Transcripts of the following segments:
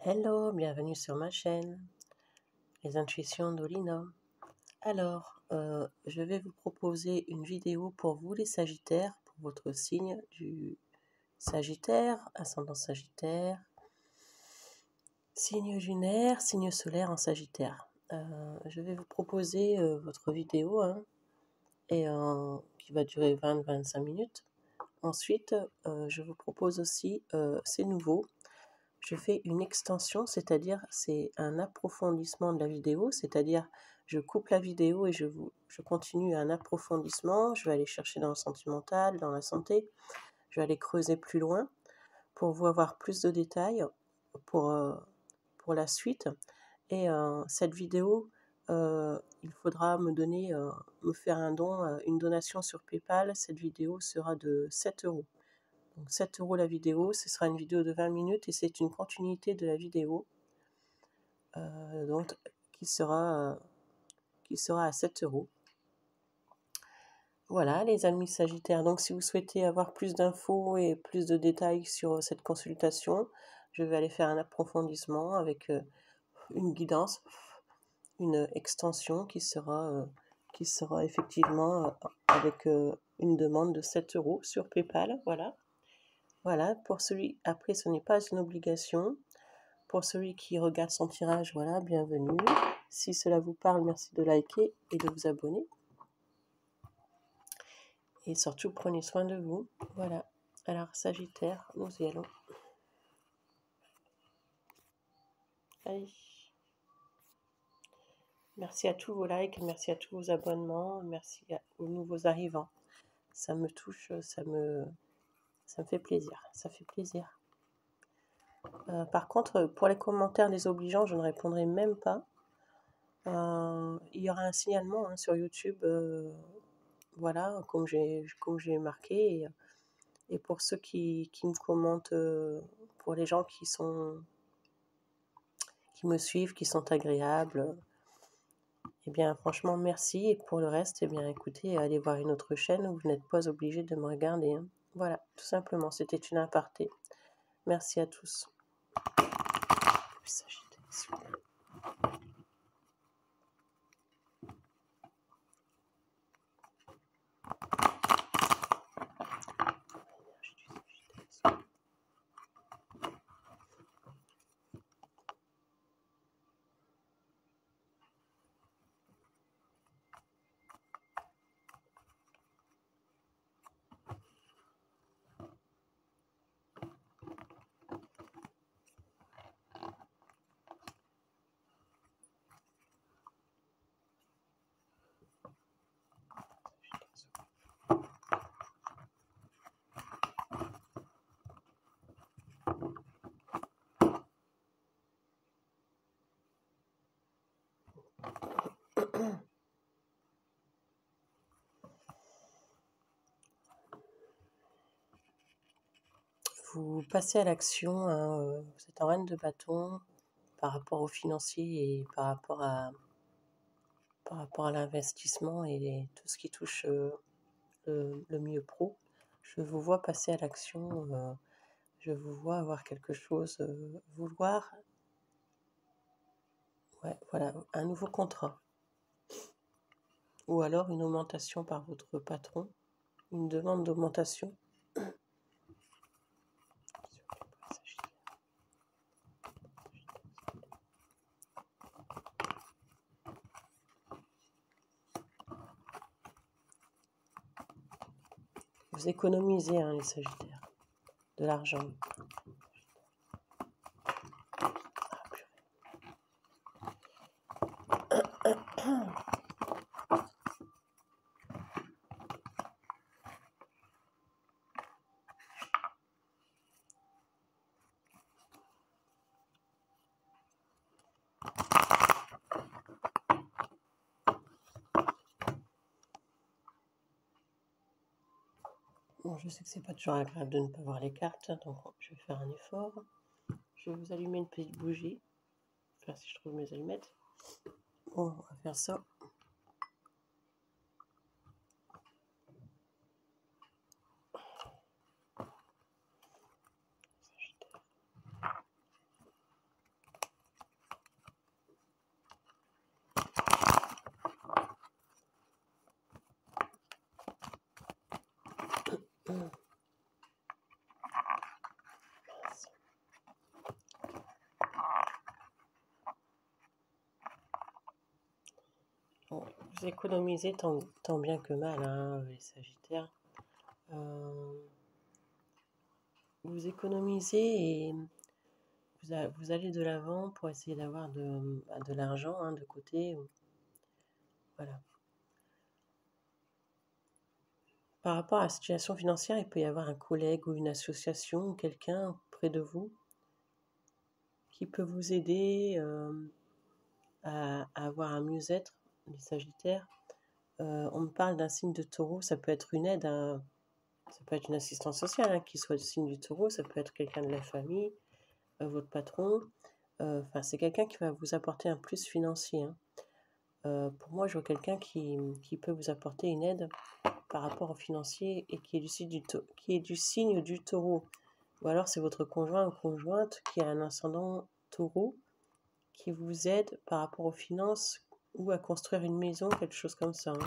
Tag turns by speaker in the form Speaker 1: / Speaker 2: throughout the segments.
Speaker 1: Hello, bienvenue sur ma chaîne, les intuitions d'Olina. Alors, je vais vous proposer une vidéo pour vous les Sagittaires, pour votre signe du Sagittaire, ascendant Sagittaire, signe lunaire, signe solaire en Sagittaire. Je vais vous proposer votre vidéo qui va durer 20-25 minutes. Ensuite, je vous propose aussi, c'est nouveau, je fais une extension, c'est-à-dire c'est un approfondissement de la vidéo, c'est-à-dire je coupe la vidéo et je continue un approfondissement, je vais aller chercher dans le sentimental, dans la santé, je vais aller creuser plus loin pour vous avoir plus de détails pour, pour la suite. Et cette vidéo, il faudra me faire un don, une donation sur PayPal. Cette vidéo sera de 7 euros. Donc 7 euros la vidéo, ce sera une vidéo de 20 minutes et c'est une continuité de la vidéo donc, qui sera à 7 euros. Voilà les amis Sagittaires, donc si vous souhaitez avoir plus d'infos et plus de détails sur cette consultation, je vais aller faire un approfondissement avec une guidance, une extension qui sera effectivement avec une demande de 7 euros sur PayPal, voilà. Voilà, pour celui, après ce n'est pas une obligation. Pour celui qui regarde son tirage, voilà, bienvenue. Si cela vous parle, merci de liker et de vous abonner. Et surtout, prenez soin de vous. Voilà. Alors, Sagittaire, nous y allons. Allez. Merci à tous vos likes, merci à tous vos abonnements, merci aux nouveaux arrivants. Ça me touche, ça me fait plaisir. Ça fait plaisir. Par contre, pour les commentaires désobligeants, je ne répondrai même pas. Il y aura un signalement sur YouTube, voilà, comme j'ai marqué. Et pour ceux qui me commentent, pour les gens qui me suivent, qui sont agréables, eh bien franchement merci. Et pour le reste, eh bien écoutez, allez voir une autre chaîne où vous n'êtes pas obligé de me regarder. Hein. Voilà, tout simplement, c'était une aparté. Merci à tous. Vous passez à l'action, hein, vous êtes en reine de bâton par rapport au financier et par rapport à l'investissement et tout ce qui touche le milieu pro. Je vous vois passer à l'action, je vous vois avoir quelque chose, vouloir, ouais, voilà, un nouveau contrat. Ou alors une augmentation par votre patron, une demande d'augmentation. Vous économisez, hein, les Sagittaires, de l'argent. Bon, je sais que c'est pas toujours agréable de ne pas voir les cartes, donc je vais faire un effort. Je vais vous allumer une petite bougie. Enfin, si je trouve mes allumettes. Bon, on va faire ça. Vous économisez tant bien que mal, hein, les Sagittaires. Vous économisez et vous allez de l'avant pour essayer d'avoir de l'argent, hein, de côté. Voilà. Par rapport à la situation financière, il peut y avoir un collègue ou une association ou quelqu'un près de vous qui peut vous aider à avoir un mieux-être, les Sagittaires. On me parle d'un signe de Taureau, ça peut être une aide, ça peut être une assistance sociale, hein, qui soit du signe du Taureau, ça peut être quelqu'un de la famille, votre patron. Enfin, c'est quelqu'un qui va vous apporter un plus financier, hein. Pour moi, je vois quelqu'un qui peut vous apporter une aide par rapport au financier et qui est du signe du Taureau. Ou alors c'est votre conjoint ou conjointe qui a un ascendant Taureau qui vous aide par rapport aux finances ou à construire une maison, quelque chose comme ça, hein.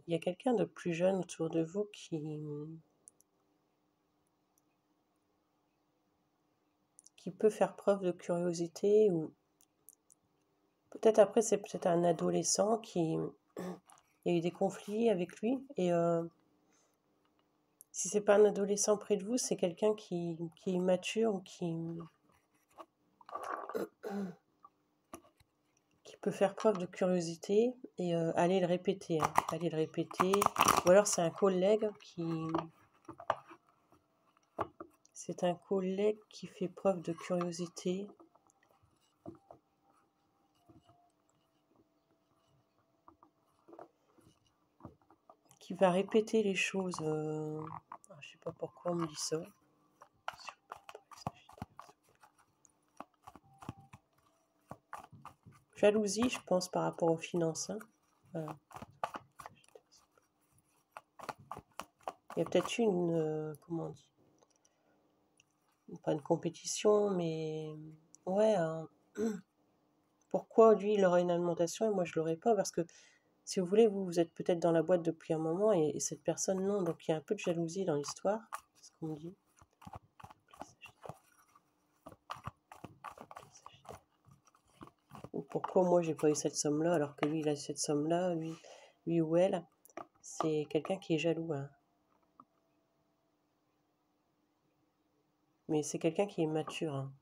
Speaker 1: Il y a quelqu'un de plus jeune autour de vous qui peut faire preuve de curiosité, ou peut-être après c'est peut-être un adolescent qui il y a eu des conflits avec lui, et si c'est pas un adolescent près de vous, c'est quelqu'un qui est immature ou qui peut faire preuve de curiosité et aller le répéter, hein, aller le répéter. Ou alors c'est un collègue qui fait preuve de curiosité. Qui va répéter les choses. Je sais pas pourquoi on me dit ça. Jalousie, je pense, par rapport aux finances, hein. Voilà. Il y a peut-être comment on dit, pas une compétition, mais ouais, pourquoi lui il aura une alimentation et moi je l'aurai pas, parce que si vous voulez, vous êtes peut-être dans la boîte depuis un moment et cette personne non, donc il y a un peu de jalousie dans l'histoire, c'est ce qu'on me dit. Ou pourquoi moi j'ai pas eu cette somme-là alors que lui il a cette somme-là, lui ou elle, c'est quelqu'un qui est jaloux, hein. Mais c'est quelqu'un qui est mature, hein.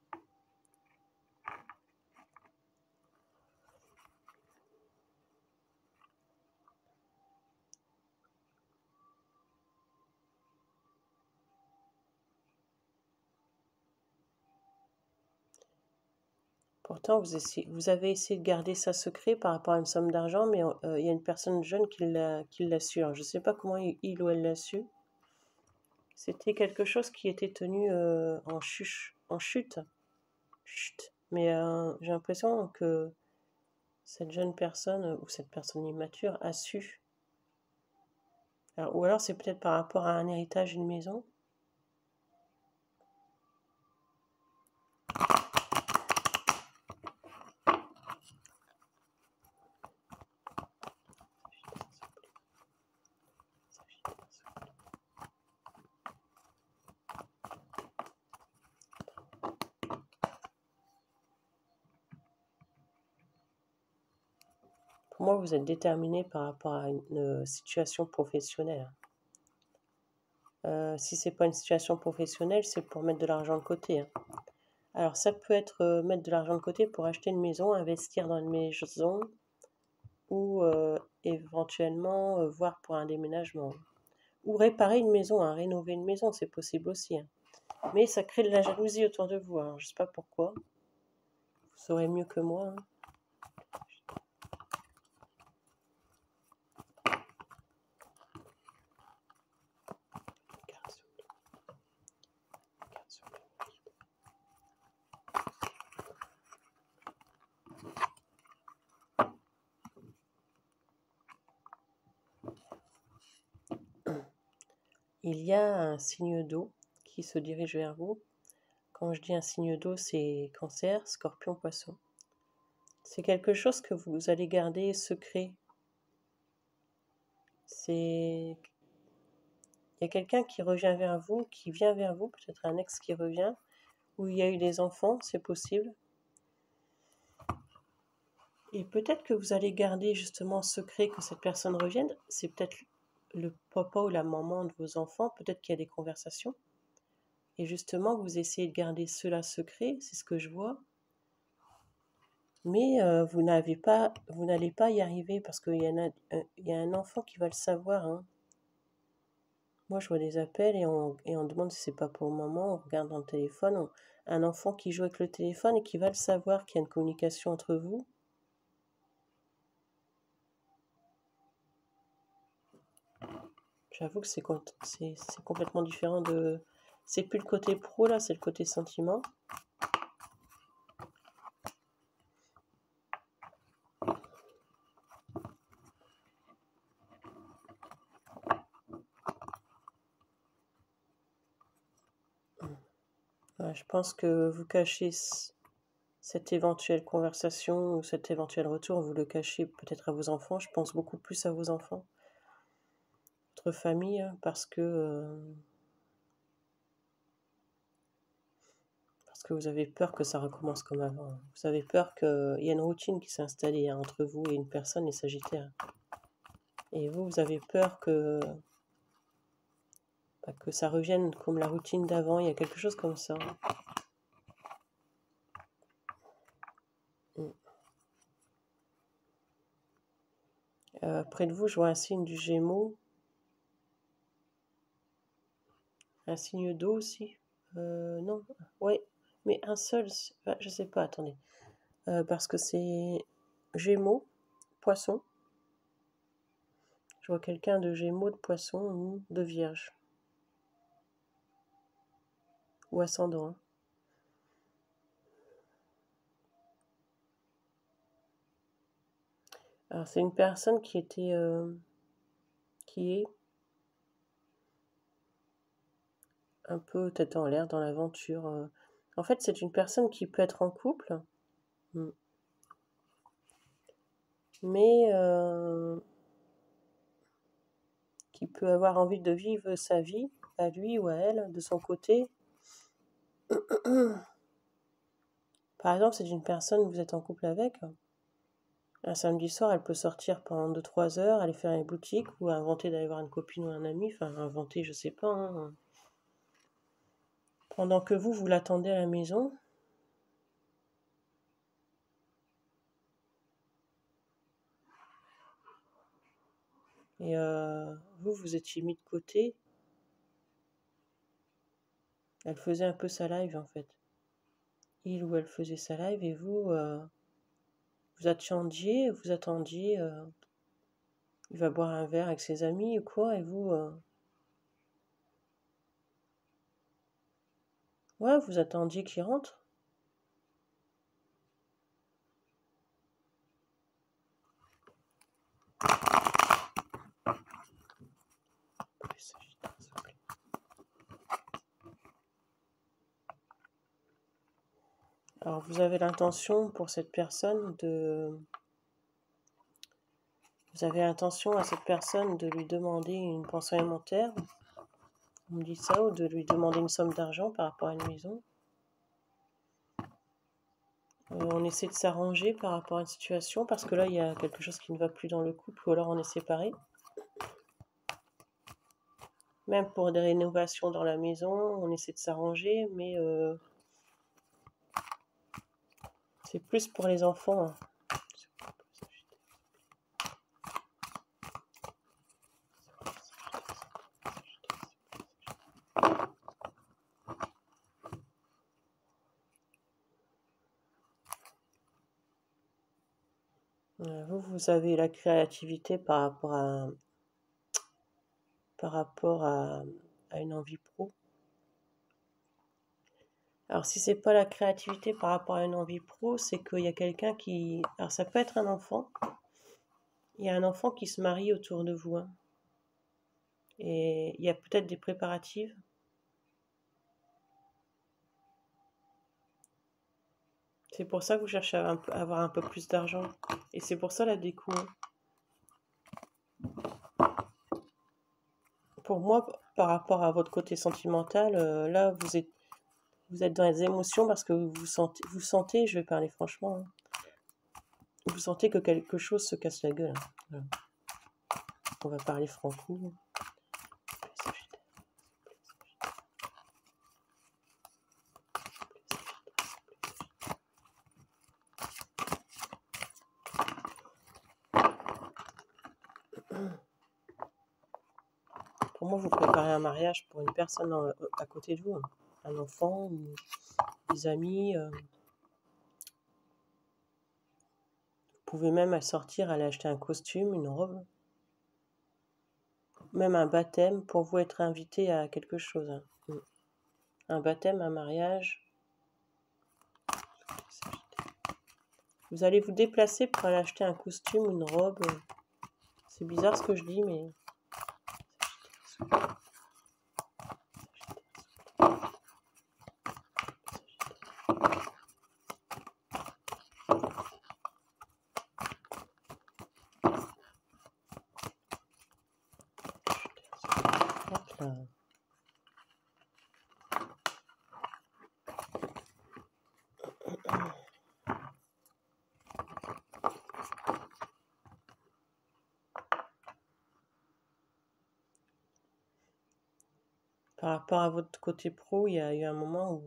Speaker 1: Pourtant, vous avez essayé de garder ça secret par rapport à une somme d'argent, mais il y a une personne jeune qui l'a su. Alors, je ne sais pas comment il ou elle l'a su. C'était quelque chose qui était tenu en chute. Chut. Mais j'ai l'impression que cette jeune personne ou cette personne immature a su. Ou alors c'est peut-être par rapport à un héritage, une maison. Pour moi, vous êtes déterminé par rapport à une situation professionnelle. Si c'est pas une situation professionnelle, c'est pour mettre de l'argent de côté, hein. Alors ça peut être mettre de l'argent de côté pour acheter une maison, investir dans une maison ou éventuellement voir pour un déménagement. Ou réparer une maison, hein, rénover une maison, c'est possible aussi, hein. Mais ça crée de la jalousie autour de vous, hein. Je ne sais pas pourquoi. Vous saurez mieux que moi, hein. il y a un signe d'eau qui se dirige vers vous. Quand je dis un signe d'eau, c'est Cancer, Scorpion, Poisson. C'est quelque chose que vous allez garder secret. Il y a quelqu'un qui revient vers vous, qui vient vers vous, peut-être un ex qui revient, ou il y a eu des enfants, c'est possible. Et peut-être que vous allez garder justement secret que cette personne revienne. C'est peut-être le papa ou la maman de vos enfants, peut-être qu'il y a des conversations. Et justement, vous essayez de garder cela secret, c'est ce que je vois. Mais vous n'allez pas y arriver parce qu'il y a un enfant qui va le savoir. Hein. Moi, je vois des appels et on demande si c'est pas pour le moment. On regarde dans le téléphone. Un enfant qui joue avec le téléphone et qui va le savoir qu'il y a une communication entre vous. J'avoue que c'est complètement différent de... C'est plus le côté pro, là, c'est le côté sentiment. Je pense que vous cachez cette éventuelle conversation ou cet éventuel retour, vous le cachez peut-être à vos enfants. Je pense beaucoup plus à vos enfants, votre famille, parce que vous avez peur que ça recommence comme avant. Vous avez peur qu'il y ait une routine qui s'est installée entre vous et une personne, les Sagittaires. Et vous avez peur que ça revienne comme la routine d'avant. Il y a quelque chose comme ça. Près de vous, je vois un signe du Gémeaux. Un signe d'eau aussi. Non, ouais, mais un seul, je sais pas, attendez. Parce que c'est Gémeaux, Poisson. Je vois quelqu'un de Gémeaux, de Poisson ou de Vierge. Ou ascendant. Hein. Alors c'est une personne qui est un peu tête en l'air dans l'aventure. En fait, c'est une personne qui peut être en couple, mais qui peut avoir envie de vivre sa vie, à lui ou à elle, de son côté. Par exemple, c'est une personne que vous êtes en couple avec. Un samedi soir, elle peut sortir pendant 2-3 heures, aller faire une boutique ou inventer d'aller voir une copine ou un ami. Enfin, inventer, je sais pas. Hein. Pendant que vous l'attendez à la maison. Et vous étiez mis de côté. Elle faisait un peu sa live, en fait. Il ou elle faisait sa live et vous attendiez, il va boire un verre avec ses amis ou quoi, et vous... ouais, vous attendiez qu'il rentre. Alors, vous avez l'intention pour cette personne de... Vous avez l'intention à cette personne de lui demander une pension alimentaire, on me dit ça, ou de lui demander une somme d'argent par rapport à une maison. On essaie de s'arranger par rapport à une situation, parce que là, il y a quelque chose qui ne va plus dans le couple, ou alors on est séparés. Même pour des rénovations dans la maison, on essaie de s'arranger, mais c'est plus pour les enfants. Hein. Vous avez la créativité par rapport à une envie pro. Alors si c'est pas la créativité par rapport à une envie pro, c'est qu'il y a quelqu'un qui... Alors ça peut être un enfant. Il y a un enfant qui se marie autour de vous. Hein. Et il y a peut-être des préparatifs. C'est pour ça que vous cherchez à avoir un peu plus d'argent. Et c'est pour ça la déco. Pour moi, par rapport à votre côté sentimental, là, vous êtes dans les émotions parce que vous sentez, je vais parler franchement, hein, vous sentez que quelque chose se casse la gueule. Voilà. On va parler franco. Pour moi, vous préparez un mariage pour une personne à côté de vous, hein. Un enfant, ou des amis. Vous pouvez même sortir, aller acheter un costume, une robe. Même un baptême pour vous être invité à quelque chose, hein. Un baptême, un mariage. Vous allez vous déplacer pour aller acheter un costume, une robe. C'est bizarre ce que je dis, mais... Hop là. Par rapport à votre côté pro, il y a eu un moment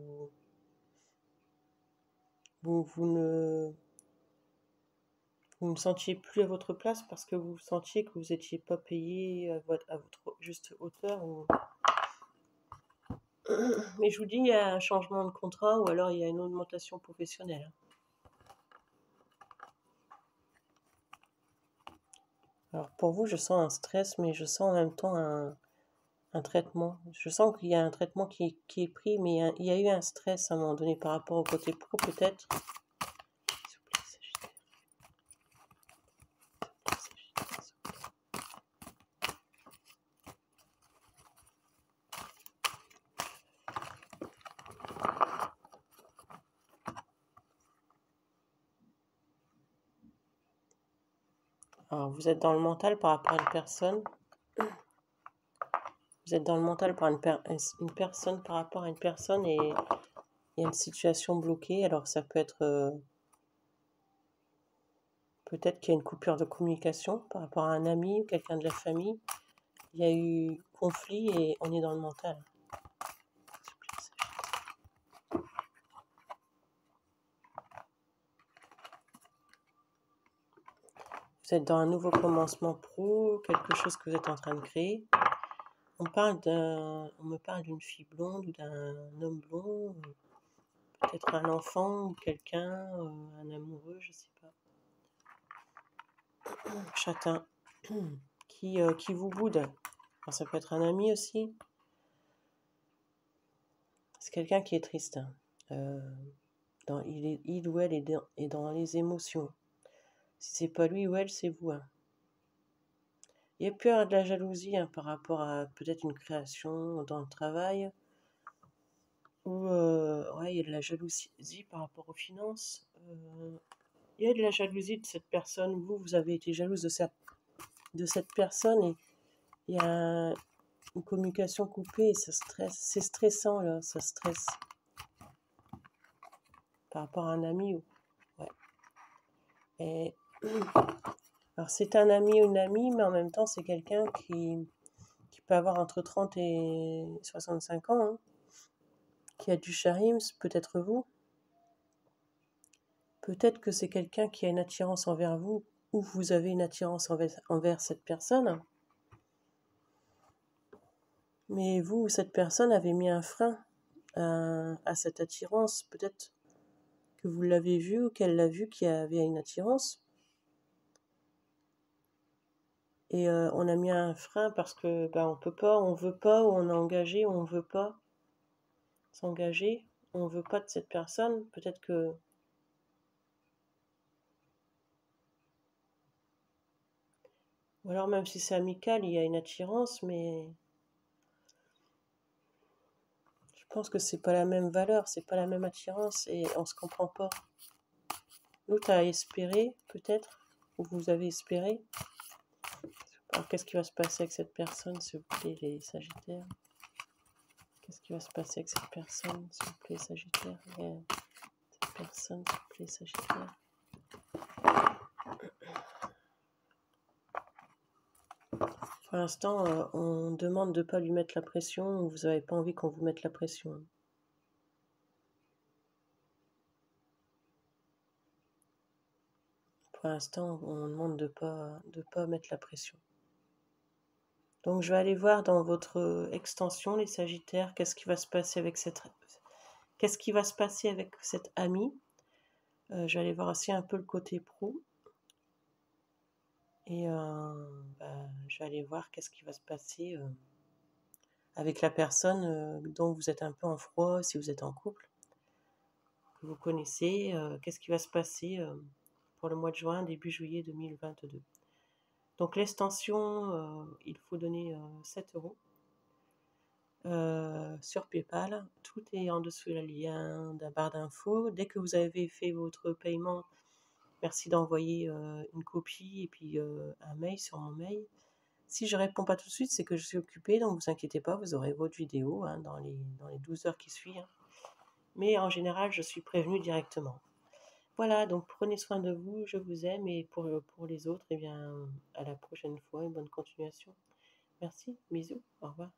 Speaker 1: où vous ne sentiez plus à votre place parce que vous sentiez que vous n'étiez pas payé à votre juste hauteur. Mais je vous dis, il y a un changement de contrat ou alors il y a une augmentation professionnelle. Alors pour vous, je sens un stress, mais je sens en même temps un traitement. Je sens qu'il y a un traitement qui est pris, mais il y a eu un stress à un moment donné par rapport au côté pro peut-être. Alors vous êtes dans le mental par rapport à une personne. Vous êtes dans le mental par une personne par rapport à une personne et il y a une situation bloquée. Alors ça peut être... peut-être qu'il y a une coupure de communication par rapport à un ami ou quelqu'un de la famille. Il y a eu conflit et on est dans le mental. Vous êtes dans un nouveau commencement pro, quelque chose que vous êtes en train de créer. On me parle d'une fille blonde ou d'un homme blond, peut-être un enfant ou quelqu'un, un amoureux, je sais pas. Châtain qui vous boude. Alors, ça peut être un ami aussi. C'est quelqu'un qui est triste. Il ou elle est dans les émotions. Si c'est pas lui ou elle, c'est vous, hein. Il y a plus de la jalousie, hein, par rapport à peut-être une création dans le travail. Ou ouais, il y a de la jalousie par rapport aux finances. Il y a de la jalousie de cette personne. Vous avez été jalouse de cette personne et il y a une communication coupée et ça stresse. C'est stressant là, ça stresse. Par rapport à un ami. Ouais. Et alors c'est un ami ou une amie, mais en même temps c'est quelqu'un qui peut avoir entre 30 et 65 ans, hein, qui a du charisme, peut-être vous. Peut-être que c'est quelqu'un qui a une attirance envers vous, ou vous avez une attirance envers cette personne. Mais vous, cette personne avait mis un frein à cette attirance. Peut-être que vous l'avez vu ou qu'elle l'a vu qu'il y avait une attirance. Et on a mis un frein parce que on peut pas, on veut pas, ou on est engagé, ou on veut pas s'engager, on veut pas de cette personne. Peut-être que... Ou alors même si c'est amical, il y a une attirance, mais pense que c'est pas la même valeur, c'est pas la même attirance et on se comprend pas. L'autre a espéré, peut-être, ou vous avez espéré. Alors, qu'est-ce qui va se passer avec cette personne, s'il vous plaît, les Sagittaires? Qu'est-ce qui va se passer avec cette personne, s'il vous plaît, Sagittaire? Cette personne, s'il vous plaît, Sagittaire. Pour l'instant, on demande de ne pas lui mettre la pression, vous n'avez pas envie qu'on vous mette la pression. Pour l'instant, on demande de pas mettre la pression. Donc, je vais aller voir dans votre extension, les Sagittaires, qu'est-ce qui va se passer avec cette amie. Je vais aller voir aussi un peu le côté pro. Et je vais aller voir qu'est-ce qui va se passer avec la personne dont vous êtes un peu en froid, si vous êtes en couple, que vous connaissez. Qu'est-ce qui va se passer pour le mois de juin, début juillet 2022. Donc l'extension, il faut donner 7 € sur PayPal. Tout est en dessous le lien d'un barre d'infos. Dès que vous avez fait votre paiement, merci d'envoyer une copie et puis un mail sur mon mail. Si je ne réponds pas tout de suite, c'est que je suis occupée, donc vous inquiétez pas, vous aurez votre vidéo dans les 12 heures qui suivent. Mais en général, je suis prévenue directement. Voilà, donc prenez soin de vous, je vous aime, et pour les autres, eh bien, à la prochaine fois et bonne continuation. Merci, bisous, au revoir.